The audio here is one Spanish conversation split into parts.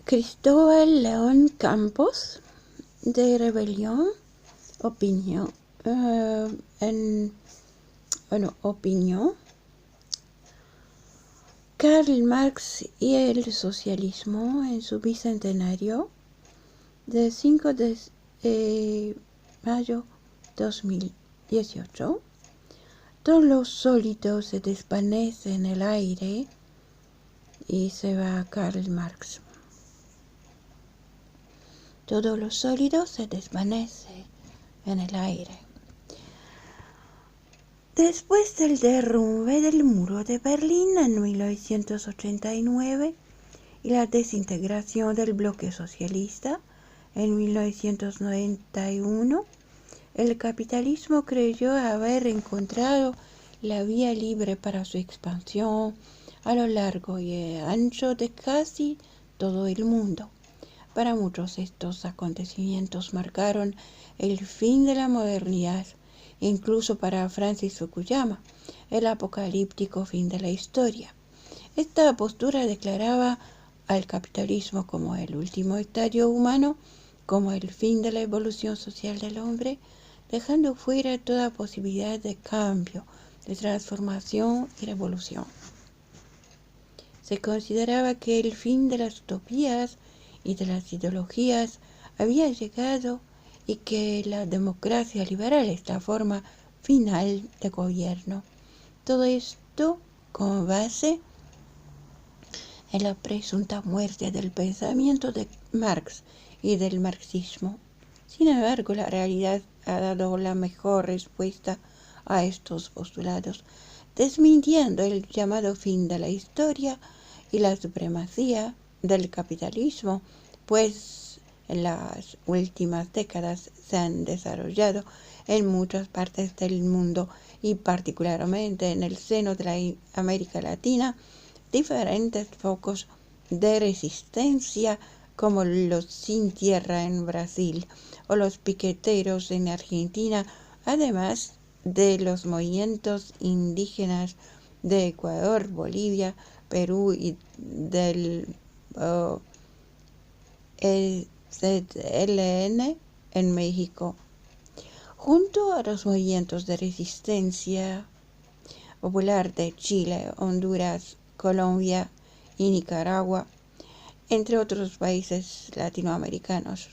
Cristóbal León Campos, de Rebelión, Opinión, Opinión, Karl Marx y el socialismo en su bicentenario, de 5 de mayo 2018. Todo lo sólido se desvanece en el aire y se va a Karl Marx. Todo lo sólido se desvanece en el aire. Después del derrumbe del muro de Berlín en 1989 y la desintegración del bloque socialista en 1991, el capitalismo creyó haber encontrado la vía libre para su expansión a lo largo y ancho de casi todo el mundo. Para muchos estos acontecimientos marcaron el fin de la modernidad. Incluso para Francis Fukuyama, el apocalíptico fin de la historia. Esta postura declaraba al capitalismo como el último estadio humano, como el fin de la evolución social del hombre, dejando fuera toda posibilidad de cambio, de transformación y revolución. Se consideraba que el fin de las utopías y de las ideologías había llegado y que la democracia liberal es la forma final de gobierno. Todo esto como base en la presunta muerte del pensamiento de Marx y del marxismo. Sin embargo, la realidad ha dado la mejor respuesta a estos postulados, desmintiendo el llamado fin de la historia y la supremacía del capitalismo, pues en las últimas décadas se han desarrollado en muchas partes del mundo y particularmente en el seno de la América Latina diferentes focos de resistencia como los sin tierra en Brasil o los piqueteros en Argentina, además de los movimientos indígenas de Ecuador, Bolivia, Perú y del EZLN en México, junto a los movimientos de resistencia popular de Chile, Honduras, Colombia y Nicaragua, entre otros países latinoamericanos.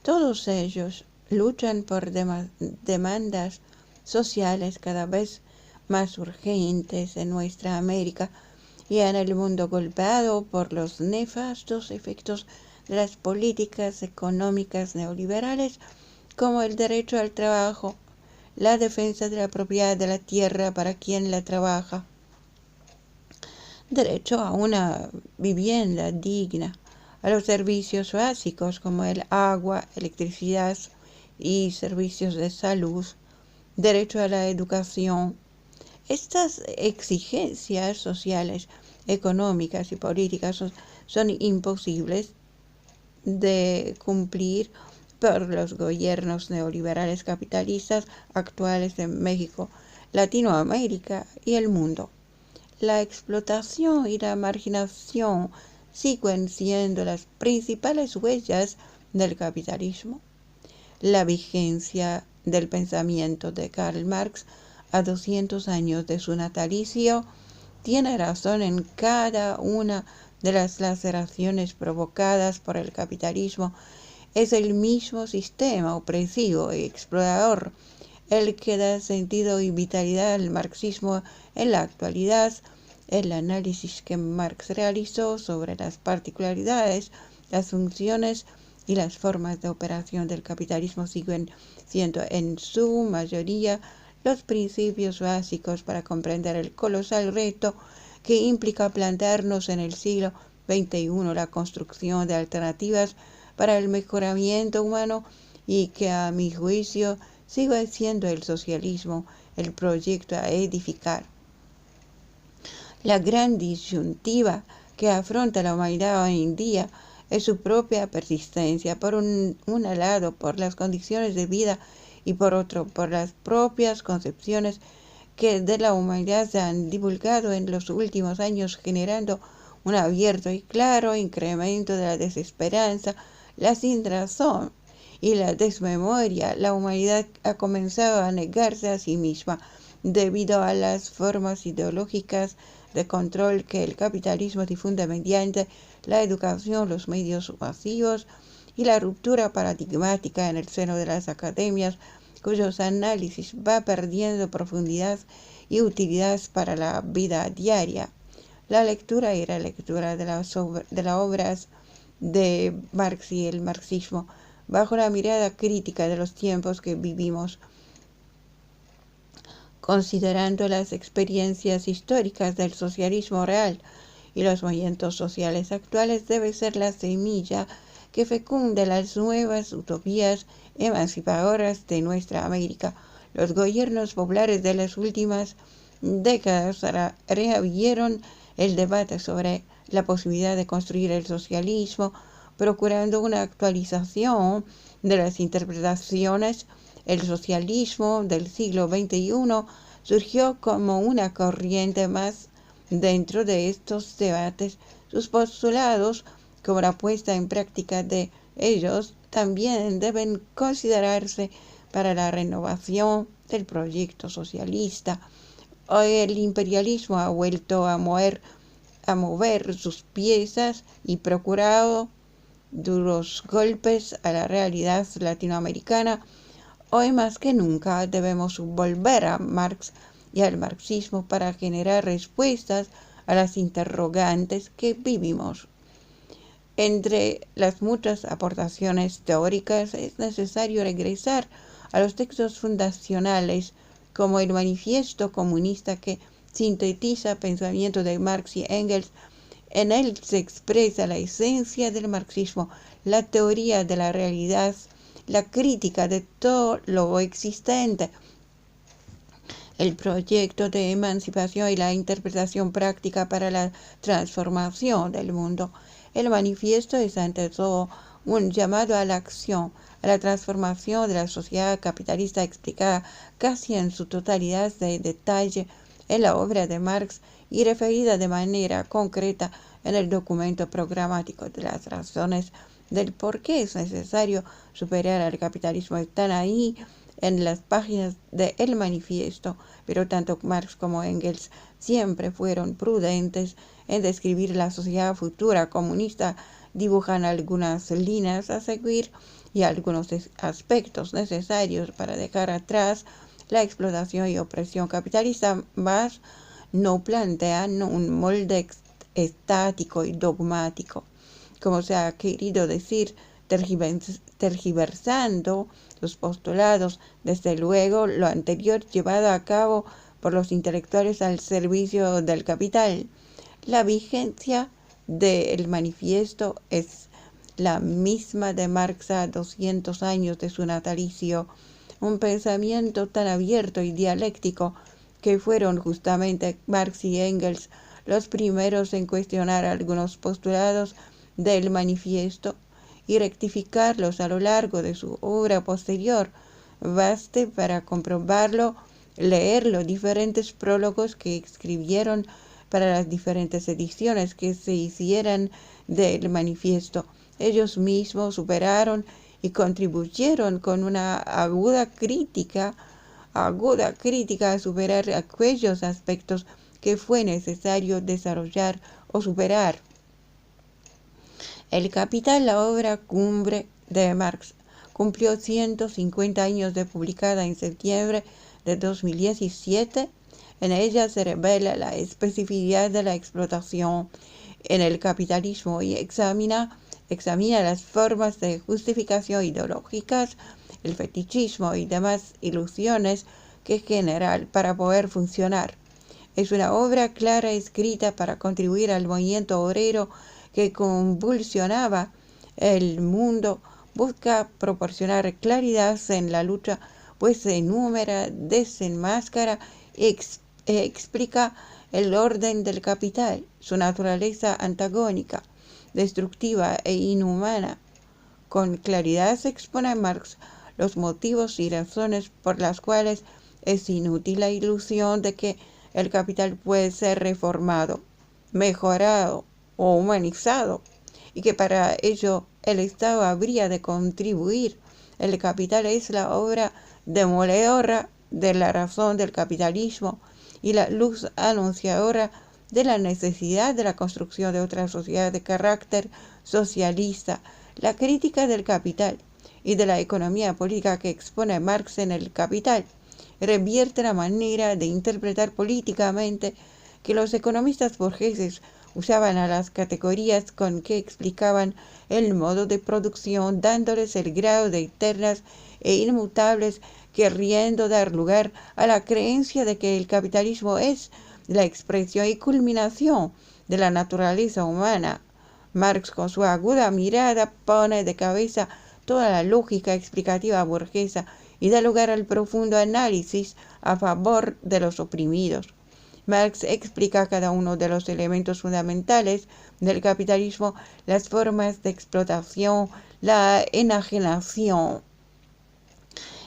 Todos ellos luchan por demandas sociales cada vez más urgentes en nuestra América y en el mundo golpeado por los nefastos efectos de las políticas económicas neoliberales, como el derecho al trabajo, la defensa de la propiedad de la tierra para quien la trabaja, derecho a una vivienda digna, a los servicios básicos como el agua, electricidad y servicios de salud, derecho a la educación. Estas exigencias sociales, económicas y políticas son imposibles de cumplir por los gobiernos neoliberales capitalistas actuales de México, Latinoamérica y el mundo. La explotación y la marginación siguen siendo las principales huellas del capitalismo. La vigencia del pensamiento de Karl Marx a 200 años de su natalicio tiene razón en cada una de las laceraciones provocadas por el capitalismo. Es el mismo sistema opresivo y explorador el que da sentido y vitalidad al marxismo en la actualidad. El análisis que Marx realizó sobre las particularidades, las funciones y las formas de operación del capitalismo siguen siendo en su mayoría los principios básicos para comprender el colosal reto que implica plantearnos en el siglo XXI la construcción de alternativas para el mejoramiento humano y que a mi juicio sigue siendo el socialismo el proyecto a edificar. La gran disyuntiva que afronta la humanidad hoy en día es su propia persistencia, por un lado por las condiciones de vida y por otro por las propias concepciones que de la humanidad se han divulgado en los últimos años, generando un abierto y claro incremento de la desesperanza, la sinrazón y la desmemoria. La humanidad ha comenzado a negarse a sí misma debido a las formas ideológicas de control que el capitalismo difunde mediante la educación, los medios masivos y la ruptura paradigmática en el seno de las academias, cuyos análisis va perdiendo profundidad y utilidad para la vida diaria. La lectura y relectura de las obras de Marx y el marxismo bajo la mirada crítica de los tiempos que vivimos, considerando las experiencias históricas del socialismo real y los movimientos sociales actuales, debe ser la semilla que fecunde las nuevas utopías emancipadoras de nuestra América. Los gobiernos populares de las últimas décadas reabrieron el debate sobre la posibilidad de construir el socialismo, procurando una actualización de las interpretaciones. El socialismo del siglo XXI surgió como una corriente más dentro de estos debates. Sus postulados, como la puesta en práctica de ellos, también deben considerarse para la renovación del proyecto socialista. Hoy el imperialismo ha vuelto a mover sus piezas y procurado duros golpes a la realidad latinoamericana. Hoy más que nunca debemos volver a Marx y al marxismo para generar respuestas a las interrogantes que vivimos. Entre las muchas aportaciones teóricas es necesario regresar a los textos fundacionales como el Manifiesto Comunista, que sintetiza el pensamiento de Marx y Engels. En él se expresa la esencia del marxismo, la teoría de la realidad, la crítica de todo lo existente, el proyecto de emancipación y la interpretación práctica para la transformación del mundo. El manifiesto es ante todo un llamado a la acción, a la transformación de la sociedad capitalista explicada casi en su totalidad de detalle en la obra de Marx y referida de manera concreta en el documento programático. De las razones del por qué es necesario superar al capitalismo están ahí en las páginas de El Manifiesto, pero tanto Marx como Engels siempre fueron prudentes en describir la sociedad futura comunista. Dibujan algunas líneas a seguir y algunos aspectos necesarios para dejar atrás la explotación y opresión capitalista, mas no plantean un molde estático y dogmático, como se ha querido decir, tergiversando los postulados. Desde luego, lo anterior llevado a cabo por los intelectuales al servicio del capital. La vigencia del manifiesto es la misma de Marx a 200 años de su natalicio, un pensamiento tan abierto y dialéctico que fueron justamente Marx y Engels los primeros en cuestionar algunos postulados del manifiesto y rectificarlos a lo largo de su obra posterior. Baste para comprobarlo leer los diferentes prólogos que escribieron para las diferentes ediciones que se hicieran del manifiesto. Ellos mismos superaron y contribuyeron con una aguda crítica a superar aquellos aspectos que fue necesario desarrollar o superar. El Capital, la obra cumbre de Marx, cumplió 150 años de publicada en septiembre de 2017. En ella se revela la especificidad de la explotación en el capitalismo y examina las formas de justificación ideológicas, el fetichismo y demás ilusiones que generan para poder funcionar. Es una obra clara escrita para contribuir al movimiento obrero que convulsionaba el mundo. Busca proporcionar claridad en la lucha, pues enumera, desenmascara y explica el orden del capital, su naturaleza antagónica, destructiva e inhumana. Con claridad se expone a Marx los motivos y razones por las cuales es inútil la ilusión de que el capital puede ser reformado, mejorado o humanizado, y que para ello el Estado habría de contribuir. El capital es la obra demoledora de la razón del capitalismo y la luz anunciadora de la necesidad de la construcción de otra sociedad de carácter socialista. La crítica del capital y de la economía política que expone Marx en El Capital revierte la manera de interpretar políticamente que los economistas burgueses usaban a las categorías con que explicaban el modo de producción, dándoles el grado de eternas e inmutables, queriendo dar lugar a la creencia de que el capitalismo es la expresión y culminación de la naturaleza humana. Marx, con su aguda mirada, pone de cabeza toda la lógica explicativa burguesa y da lugar al profundo análisis a favor de los oprimidos. Marx explica cada uno de los elementos fundamentales del capitalismo, las formas de explotación, la enajenación,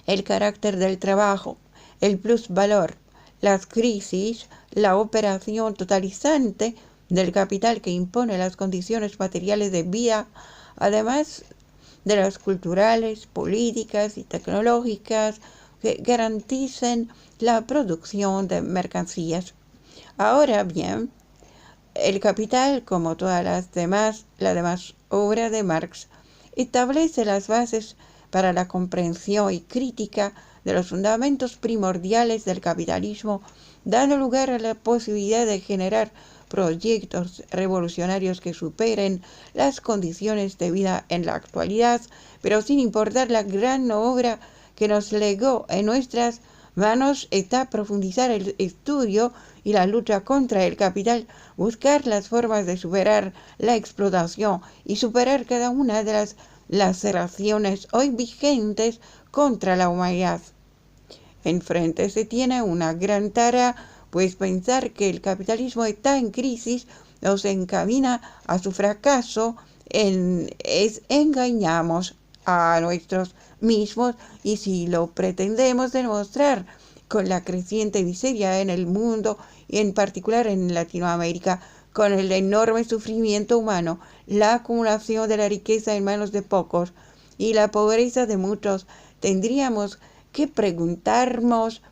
el carácter del trabajo, el plusvalor, las crisis, la operación totalizante del capital que impone las condiciones materiales de vida, además de las culturales, políticas y tecnológicas que garanticen la producción de mercancías. Ahora bien, el Capital, como todas la demás obra de Marx, establece las bases para la comprensión y crítica de los fundamentos primordiales del capitalismo, dando lugar a la posibilidad de generar proyectos revolucionarios que superen las condiciones de vida en la actualidad, pero sin importar la gran obra que nos legó en nuestras manos está profundizar el estudio y la lucha contra el capital, buscar las formas de superar la explotación y superar cada una de las laceraciones hoy vigentes contra la humanidad. Enfrente se tiene una gran tarea, pues pensar que el capitalismo está en crisis nos encamina a su fracaso, engañamos a nuestros mismos, y si lo pretendemos demostrar con la creciente miseria en el mundo y en particular en Latinoamérica, con el enorme sufrimiento humano, la acumulación de la riqueza en manos de pocos y la pobreza de muchos, tendríamos que preguntarnos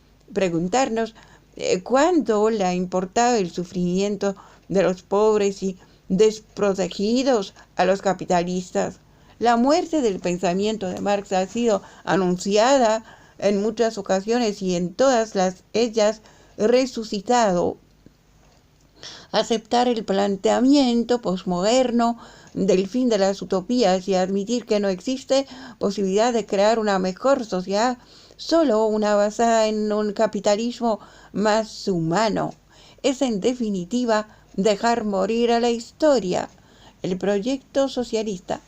cuánto le ha importado el sufrimiento de los pobres y desprotegidos a los capitalistas. La muerte del pensamiento de Marx ha sido anunciada en muchas ocasiones y en todas ellas resucitado. Aceptar el planteamiento posmoderno del fin de las utopías y admitir que no existe posibilidad de crear una mejor sociedad, solo una basada en un capitalismo más humano, es en definitiva dejar morir a la historia. El proyecto socialista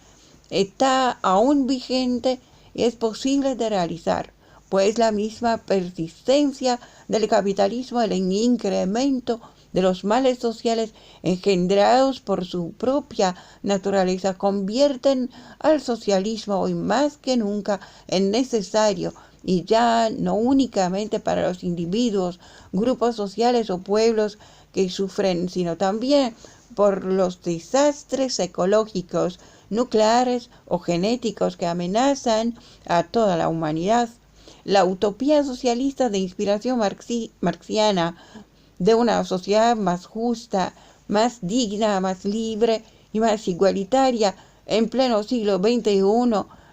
está aún vigente y es posible de realizar, pues la misma persistencia del capitalismo, el incremento de los males sociales engendrados por su propia naturaleza, convierten al socialismo hoy más que nunca en necesario, y ya no únicamente para los individuos, grupos sociales o pueblos que sufren, sino también por los desastres ecológicos, nucleares o genéticos que amenazan a toda la humanidad. La utopía socialista de inspiración marxiana de una sociedad más justa, más digna, más libre y más igualitaria en pleno siglo XXI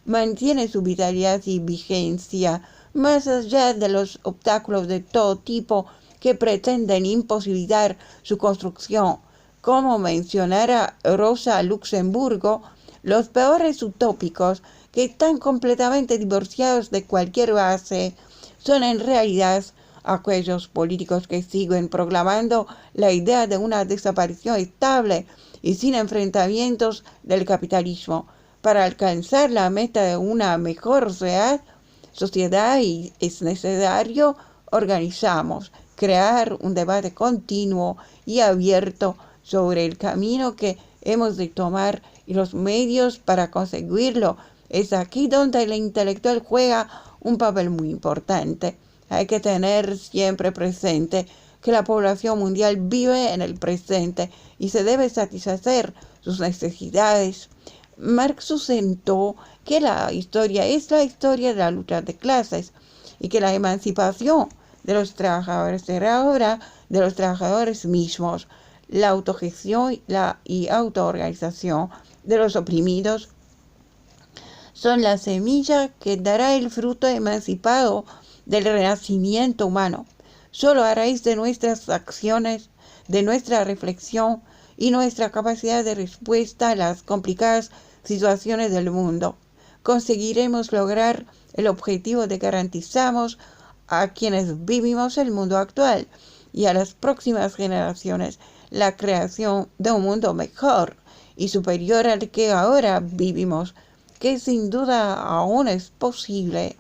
mantiene su vitalidad y vigencia, más allá de los obstáculos de todo tipo que pretenden imposibilitar su construcción. Como mencionara Rosa Luxemburgo, los peores utópicos, que están completamente divorciados de cualquier base, son en realidad aquellos políticos que siguen proclamando la idea de una desaparición estable y sin enfrentamientos del capitalismo. Para alcanzar la meta de una mejor sociedad es necesario crear un debate continuo y abierto sobre el camino que hemos de tomar y los medios para conseguirlo. Es aquí donde el intelectual juega un papel muy importante. Hay que tener siempre presente que la población mundial vive en el presente y se debe satisfacer sus necesidades. Marx sustentó que la historia es la historia de la lucha de clases y que la emancipación de los trabajadores será obra de los trabajadores mismos. La autogestión y autoorganización de los oprimidos son la semilla que dará el fruto emancipado del renacimiento humano. Solo a raíz de nuestras acciones, de nuestra reflexión y nuestra capacidad de respuesta a las complicadas situaciones del mundo, conseguiremos lograr el objetivo de garantizamos a quienes vivimos el mundo actual y a las próximas generaciones la creación de un mundo mejor y superior al que ahora vivimos, que sin duda aún es posible.